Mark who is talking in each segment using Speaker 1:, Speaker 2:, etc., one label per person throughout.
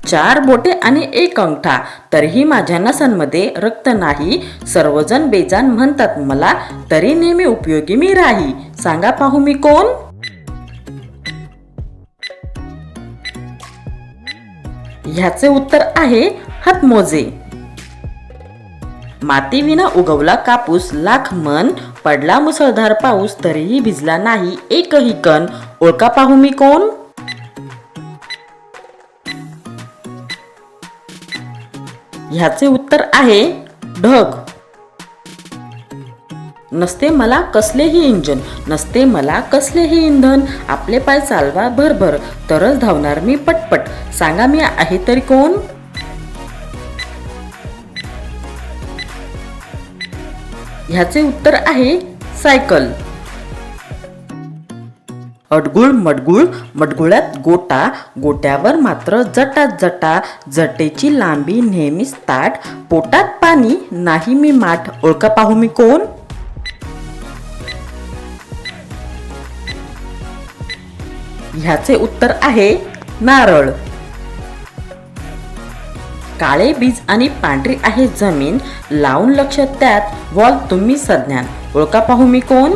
Speaker 1: 4 बोटे आणि 1 अंगठा, तरीही माझ्या नसांमध्ये रक्त नाही. सर्वजण बेजान म्हणतात मला, तरी नेहमी उपयोगी मी राही. सांगा पाहू मी कोण? ह्याचे उत्तर आहे हातमोजे. मातीविना उगवला कापूस लाख मन, पडला मुसळधार पाऊस तरीही भिजला नाही एकही कण. ओळखा पाहू मी कोण? ह्याचे उत्तर आहे ढग. नसते मला कसलेही इंजन, नसते मला कसलेही इंधन, आपले पाय चालवा भरभर, तरच धावणार मी पटपट. सांगा मी आहे तरी कोण? ह्याचे उत्तर आहे सायकल. अडगुळ मडगुळ, मडगुळ्यात गोटा, गोट्यावर मात्र जटा जटा, जटेची लांबी नेहमीच ताट, पोटात पाणी नाही मी माठ. ओळखा पाहू मी कोण? ह्याचे उत्तर आहे नारळ. काळे बीज आणि पांढरी आहे जमीन, लावून लक्ष त्यात व्हाल तुम्ही सज्ञान. ओळखा पाहू मी कोण?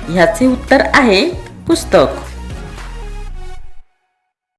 Speaker 1: ह्याचे उत्तर आहे पुस्तक.